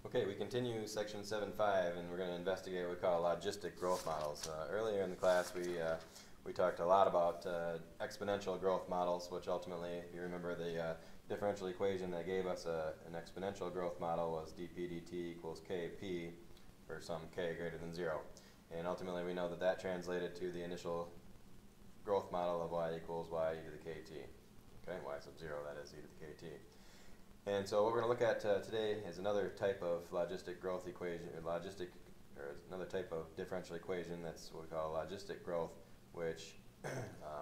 Okay, we continue section 7.5 and we're going to investigate what we call logistic growth models. Earlier in the class we talked a lot about exponential growth models, which ultimately, if you remember, the differential equation that gave us an exponential growth model was dp dt equals kp for some k greater than 0. And ultimately we know that that translated to the initial growth model of y equals y e to the kt. Okay, y sub 0, that is e to the kt. And so what we're going to look at today is another type of logistic growth equation, or another type of differential equation that's what we call logistic growth, which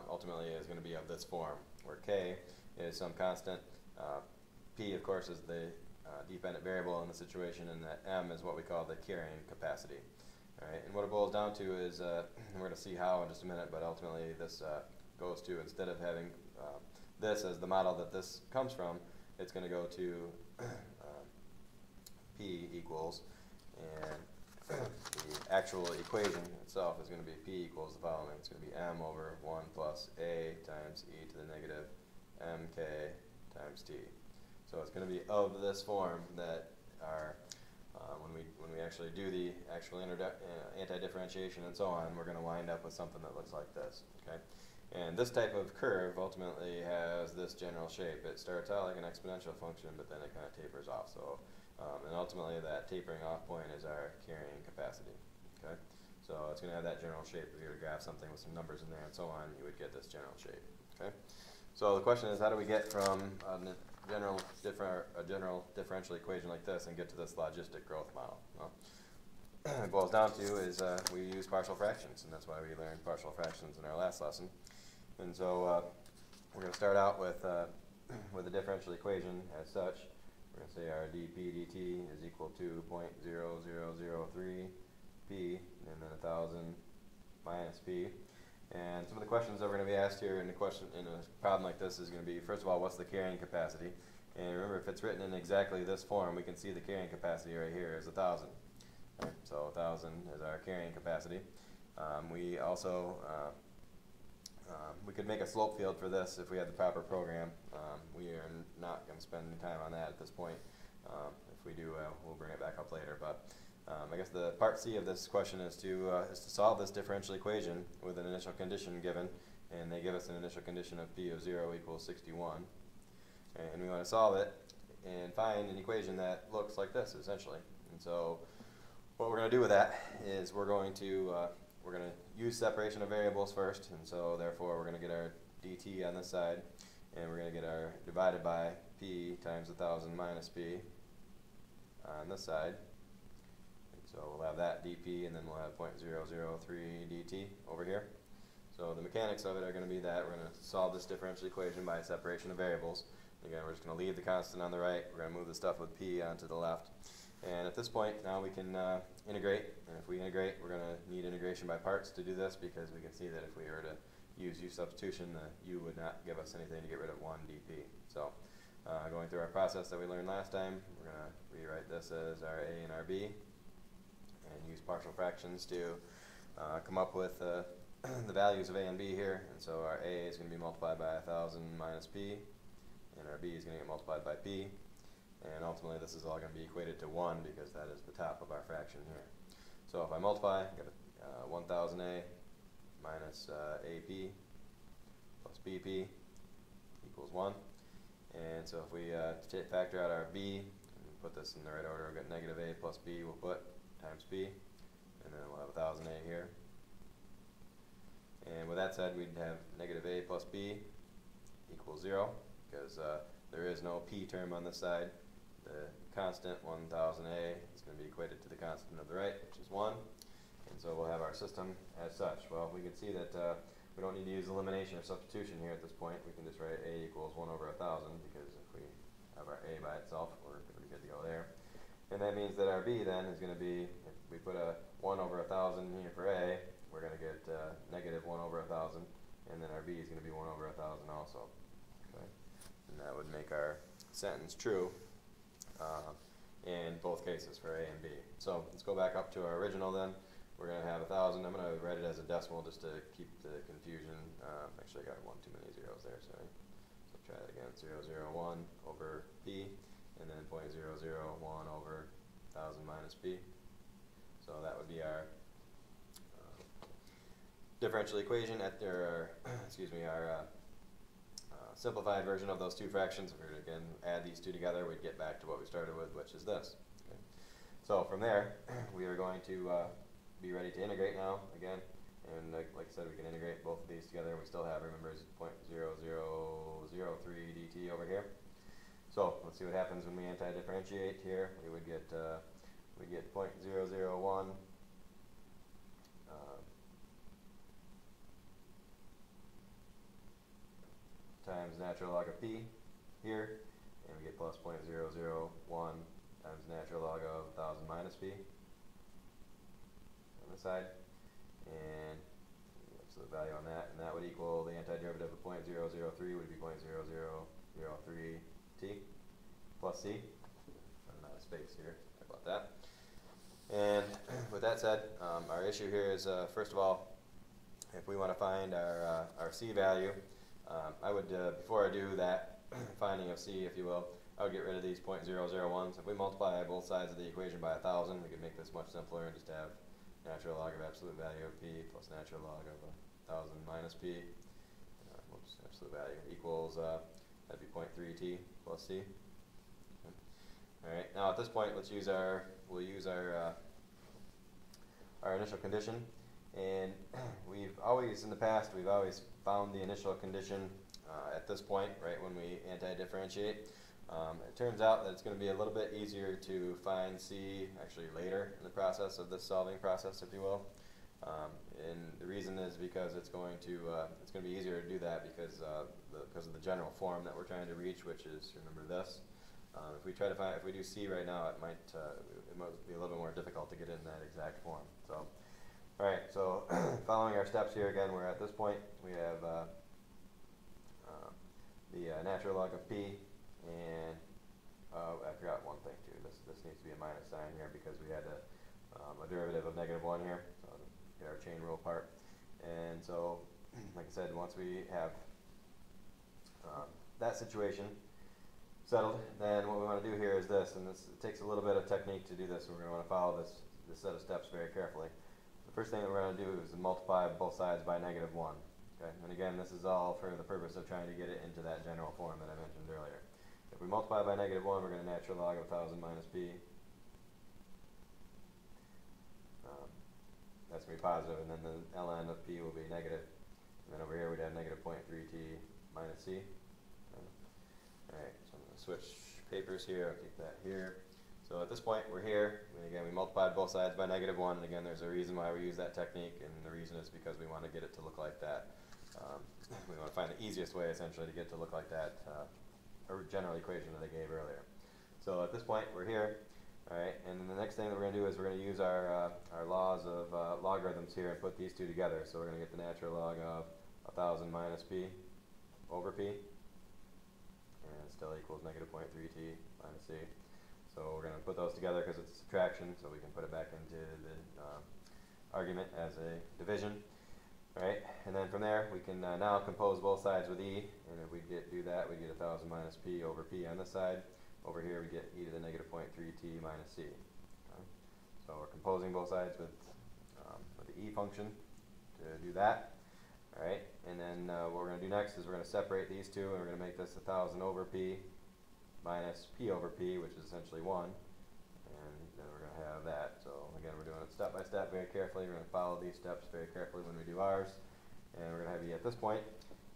ultimately is going to be of this form, where k is some constant, p of course is the dependent variable in the situation, and that m is what we call the carrying capacity. All right, and what it boils down to is, we're going to see how in just a minute, but ultimately this goes to, instead of having this as the model that this comes from, it's going to go to P equals, and the actual equation itself is going to be P equals the following. It's going to be m over 1 plus a times e to the negative mk times t. So it's going to be of this form that our, when we actually do the actual anti-differentiation and so on, we're going to wind up with something that looks like this. Okay? And this type of curve ultimately has this general shape. It starts out like an exponential function, but then it kind of tapers off. So, and ultimately that tapering off point is our carrying capacity. Okay, so it's going to have that general shape. If you were to graph something with some numbers in there and so on, you would get this general shape. Okay, so the question is, how do we get from a general differential equation like this and get to this logistic growth model? Well, it boils down to is we use partial fractions, and that's why we learned partial fractions in our last lesson. And so we're going to start out with a differential equation as such. We're going to say our dp dt is equal to 0.0003 p, and then 1,000 minus p. And some of the questions that we're going to be asked here in a problem like this is going to be, first of all, what's the carrying capacity? And remember, if it's written in exactly this form, we can see the carrying capacity right here is 1,000. Right? So 1,000 is our carrying capacity. We also we could make a slope field for this if we had the proper program. We are not going to spend any time on that at this point. If we do, we'll bring it back up later. But I guess the part C of this question is to solve this differential equation with an initial condition given, and they give us an initial condition of p of 0 equals 61. And we want to solve it and find an equation that looks like this, essentially. And so what we're going to do with that is we're going to use separation of variables first, and so therefore we're going to get our dt on this side, and we're going to get our divided by p times 1,000 minus p on this side. And so we'll have that dp, and then we'll have 0.003 dt over here. So the mechanics of it are going to be that we're going to solve this differential equation by separation of variables. Again, we're just going to leave the constant on the right. We're going to move the stuff with p onto the left. And at this point, now we can integrate. And if we integrate, we're going to need integration by parts to do this, because we can see that if we were to use u substitution, the u would not give us anything to get rid of 1 dp. So going through our process that we learned last time, we're going to rewrite this as our a and our b, and use partial fractions to come up with the values of a and b here. And so our a is going to be multiplied by 1,000 minus p, and our b is going to get multiplied by p. And ultimately this is all going to be equated to 1, because that is the top of our fraction here. So if I multiply, I get 1,000a minus ap plus bp equals 1. And so if we factor out our b, and put this in the right order, we'll get negative a plus b, we'll put times b, and then we'll have 1,000a here. And with that said, we'd have negative a plus b equals 0, because there is no p term on this side. The constant 1,000a is going to be equated to the constant of the right, which is 1. And so we'll have our system as such. Well, we can see that we don't need to use elimination or substitution here at this point. We can just write a equals 1 over 1,000, because if we have our a by itself, we're pretty good to go there. And that means that our b then is going to be, if we put a 1 over 1,000 here for a, we're going to get negative 1 over 1,000, and then our b is going to be 1 over 1,000 also. Okay? And that would make our sentence true in both cases for a and b. So let's go back up to our original then. We're going to have 1,000. I'm going to write it as a decimal just to keep the confusion. Actually, I got one too many zeros there, sorry. So try that again. 001 over p, and then 0.001 over 1,000 minus p. So that would be our differential equation at their, excuse me, our simplified version of those two fractions. If we were to again add these two together, we'd get back to what we started with, which is this. Okay. So from there, we are going to be ready to integrate now again. And like I said, we can integrate both of these together. We still have, remember, 0.0003 dt over here. So let's see what happens when we anti-differentiate here. We would get 0.001 times natural log of p here, and we get plus 0.001 times natural log of 1000 minus p on this side, and absolute value on that, and that would equal the antiderivative of 0.003 would be 0.0003 t plus c. I'm out of space here. Sorry about that. And with that said, our issue here is first of all, if we want to find our c value, I would, before I do that finding of c, if you will, I would get rid of these 0.001s. If we multiply both sides of the equation by 1000, we could make this much simpler and just have natural log of absolute value of p plus natural log of 1000 minus p, whoops, absolute value equals, that'd be 0.3t plus c. Okay. All right, now at this point, we'll use our initial condition. And we've always, in the past, we've always found the initial condition at this point, right, when we anti-differentiate. It turns out that it's going to be a little bit easier to find C actually later in the process of this solving process, if you will. And the reason is because it's going to be easier to do that because of the general form that we're trying to reach, which is, remember this. If we do C right now, it might be a little bit more difficult to get in that exact form. So. All right, so following our steps here again, we're at this point. We have the natural log of p, and I forgot one thing too. This needs to be a minus sign here because we had a derivative of -1 here. So get our chain rule part. And so, like I said, once we have that situation settled, then what we want to do here is this, and it takes a little bit of technique to do this. So we're going to want to follow this set of steps very carefully. First thing that we're going to do is multiply both sides by -1. Okay? And again, this is all for the purpose of trying to get it into that general form that I mentioned earlier. If we multiply by -1, we're going to natural log of 1000 minus p. That's going to be positive, and then the ln of p will be negative. And then over here we'd have negative 0.3t minus c. Okay. Alright, so I'm going to switch papers here. I'll keep that here. So at this point, we're here, and again, we multiplied both sides by -1, and again, there's a reason why we use that technique, and the reason is because we want to get it to look like that. We want to find the easiest way, essentially, to get it to look like that general equation that I gave earlier. So at this point, we're here, all right, and then the next thing that we're going to do is we're going to use our laws of logarithms here and put these two together. So we're going to get the natural log of 1000 minus p over p, and it still equals negative 0.3t minus c. So we're going to put those together because it's a subtraction, so we can put it back into the argument as a division. All right, and then from there we can now compose both sides with e, and if we do that, we get 1000 minus p over p on this side. Over here we get e to the negative 0.3t minus c. Okay. So we're composing both sides with the e function to do that. All right, and then what we're going to do next is we're going to separate these two, and we're going to make this 1000 over p minus p over p, which is essentially 1, and then we're going to have that. So again, we're doing it step by step very carefully. We're going to follow these steps very carefully when we do ours, and we're going to have e at this point,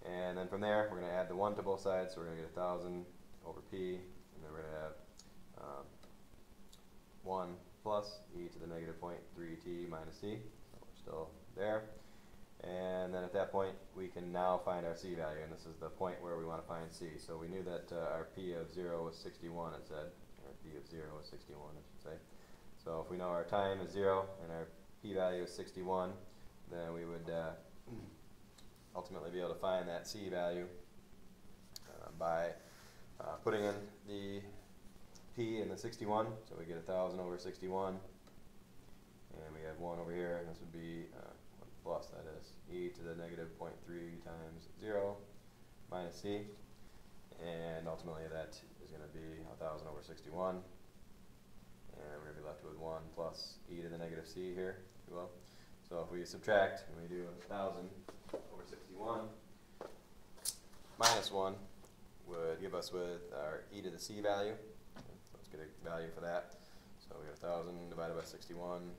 and then from there we're going to add the 1 to both sides, so we're going to get 1000 over p, and then we're going to have 1 plus e to the negative 0.3t minus c, so we're still there. And then at that point, we can now find our c value, and this is the point where we want to find c. So we knew that our p of 0 was 61, it said. Or p of 0 was 61, I should say. So if we know our time is 0 and our p value is 61, then we would ultimately be able to find that c value by putting in the p in the 61. So we get 1000 over 61, and we have 1 over here, and this would be plus, that is, e to the negative 0.3 times 0 minus c, and ultimately that is going to be 1000 over 61, and we're going to be left with 1 plus e to the negative c here, if you will. So if we subtract, and we do 1,000 over 61, minus 1 would give us with our e to the c value. Let's get a value for that. So we have 1,000 divided by 61, and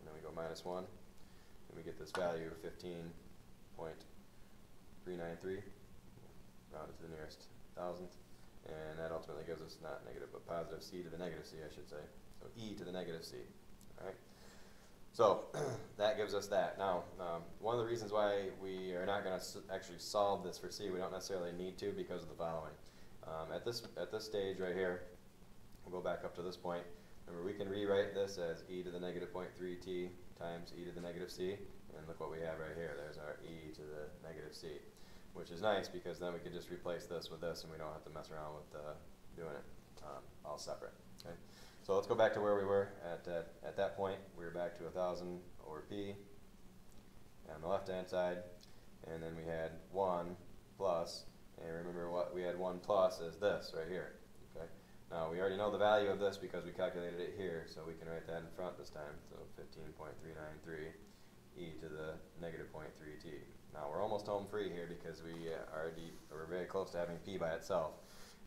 then we go minus 1, and we get this value of 15.393, rounded to the nearest thousandth, and that ultimately gives us not negative but positive c to the negative c, I should say. So e to the negative c. All right. So that gives us that. Now, one of the reasons why we are not going to actually solve this for c, we don't necessarily need to because of the following. At this stage right here, we'll go back up to this point. Remember, we can rewrite this as e to the negative 0.3t times e to the negative c, and look what we have right here. There's our e to the negative c, which is nice because then we can just replace this with this, and we don't have to mess around with doing it all separate. Okay. So let's go back to where we were at that point. We were back to 1,000 over p on the left-hand side, and then we had 1 plus, and remember what we had 1 plus is this right here. Okay. Now we already know the value of this because we calculated it here, so we can write that in front this time. So 15.393 e to the negative 0.3t. Now we're almost home free here because we're very close to having p by itself.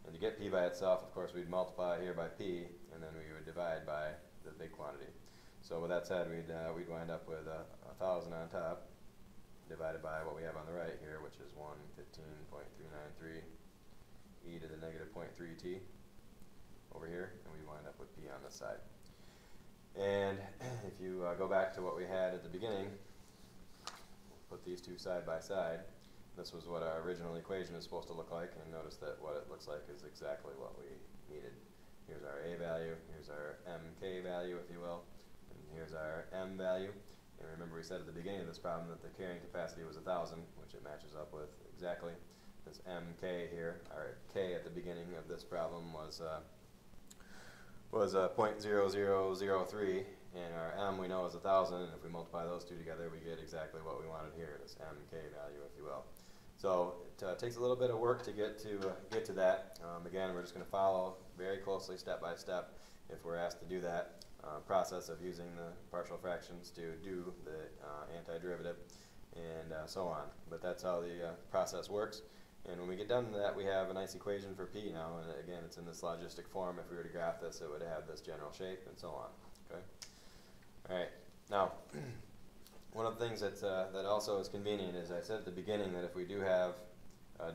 And to get p by itself, of course, we'd multiply here by p, and then we would divide by the big quantity. So with that said, we'd wind up with 1,000 on top, divided by what we have on the right here, which is 115.393 e to the negative 0.3t over here, and we wind up with p on this side. And if you go back to what we had at the beginning, put these two side by side. This was what our original equation is supposed to look like, and notice that what it looks like is exactly what we needed. Here's our a value, here's our mk value, if you will, and here's our m value. And remember, we said at the beginning of this problem that the carrying capacity was 1,000, which it matches up with exactly. This mk here, our k at the beginning of this problem was 0.0003, and our m we know is 1,000, and if we multiply those two together, we get exactly what we wanted here, this mk value, if you will. So it takes a little bit of work to get to that. Again, we're just going to follow very closely, step by step, if we're asked to do that process of using the partial fractions to do the antiderivative, and so on. But that's how the process works. And when we get done to that, we have a nice equation for p now, and again, it's in this logistic form. If we were to graph this, it would have this general shape, and so on. Okay. All right. Now, one of the things that also is convenient is I said at the beginning that if we do have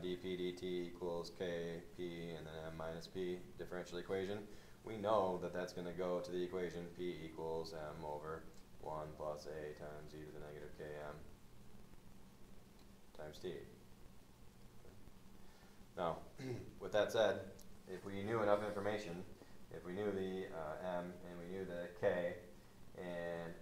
dp dt equals k p and then m minus p differential equation, we know that that's going to go to the equation p equals m over 1 plus a times e to the negative km times t. Now, with that said, if we knew enough information, if we knew the m and we knew the k and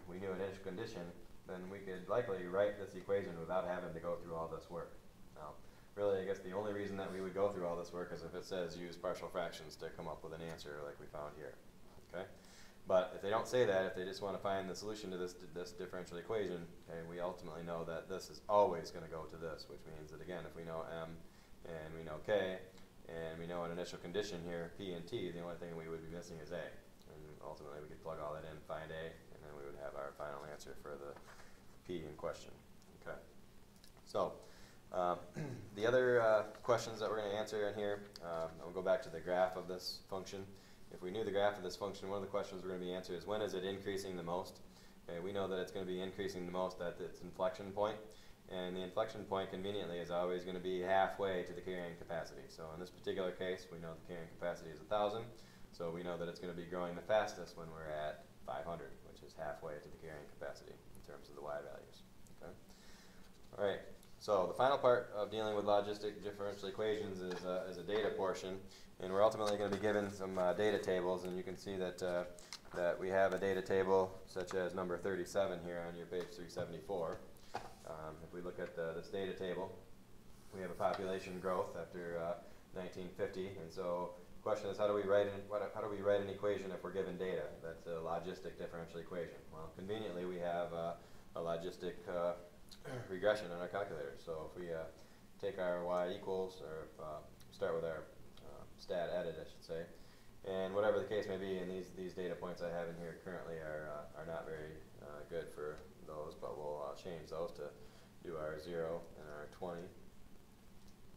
we knew an initial condition, then we could likely write this equation without having to go through all this work. Now, really, I guess the only reason that we would go through all this work is if it says use partial fractions to come up with an answer like we found here. Okay? But if they don't say that, if they just want to find the solution to this differential equation, okay, we ultimately know that this is always going to go to this, which means that, again, if we know m and we know k, and we know an initial condition here, p and t, the only thing we would be missing is a. And ultimately, we could plug all that in, find a, and then we would have our final answer for the p in question. Okay. So, the other questions that we're going to answer in here, I'll go back to the graph of this function. If we knew the graph of this function, one of the questions we're going to be answering is when is it increasing the most? Okay, we know that it's going to be increasing the most at its inflection point. And the inflection point, conveniently, is always going to be halfway to the carrying capacity. So in this particular case, we know the carrying capacity is 1,000. So we know that it's going to be growing the fastest when we're at 500, which is halfway to the carrying capacity in terms of the y values. Okay. All right. So the final part of dealing with logistic differential equations is a data portion. And we're ultimately going to be given some data tables. And you can see that, that we have a data table such as number 37 here on your page 374. If we look at this data table, we have a population growth after 1950, and so the question is, how do we write an equation if we're given data? That's a logistic differential equation. Well, conveniently, we have a logistic regression on our calculator. So if we take our y equals, or start with our stat edit, I should say, And whatever the case may be, and these data points I have in here currently are not very good for those, but we'll change those to do our 0 and our 20.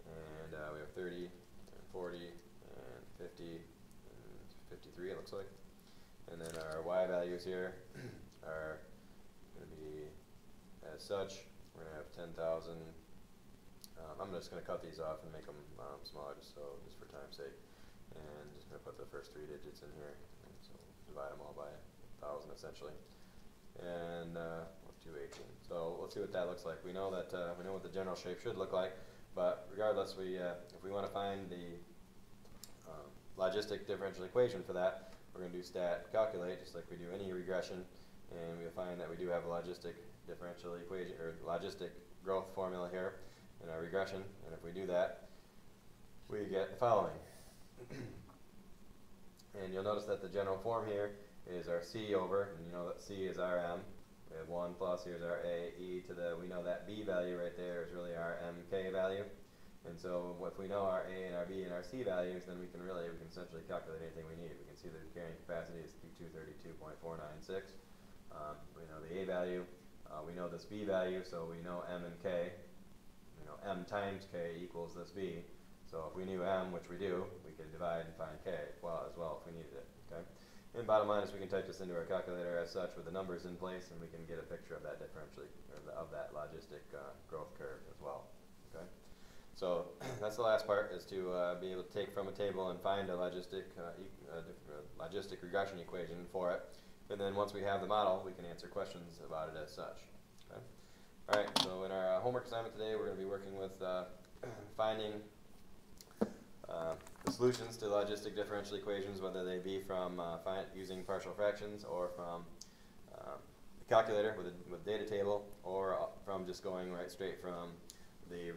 And we have 30 and 40 and 50 and 53 it looks like. And then our y values here are going to be as such. We're going to have 10,000. I'm just going to cut these off and make them smaller just for time's sake. And just going to put the first 3 digits in here. And so divide them all by 1,000 essentially. And let's do 18. So let's see what that looks like. We know that we know what the general shape should look like, but regardless, if we want to find the logistic differential equation for that, we're going to do stat calculate just like we do any regression, and we'll find that we do have a logistic differential equation or logistic growth formula here in our regression. And if we do that, we get the following. And you'll notice that the general form here is our C over, and you know that C is our M. We have 1 plus, here's our A, E to the, we know that B value right there is really our MK value. And so if we know our A and our B and our C values, then we can essentially calculate anything we need. We can see the carrying capacity is 232.496. We know the A value, we know this B value, so we know M and K. You know, M times K equals this B. So if we knew M, which we do, we could divide and find K as well if we needed it. Okay? And bottom line is we can type this into our calculator as such with the numbers in place, and we can get a picture of that differential, or of that logistic growth curve as well. Okay? So that's the last part, is to be able to take from a table and find a logistic regression equation for it. And then once we have the model, we can answer questions about it as such. Okay? All right, so in our homework assignment today, we're going to be working with finding the solutions to logistic differential equations, whether they be from using partial fractions or from the calculator with data table, or from just going right straight from the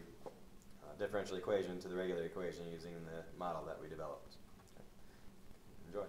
differential equation to the regular equation using the model that we developed. Okay. Enjoy.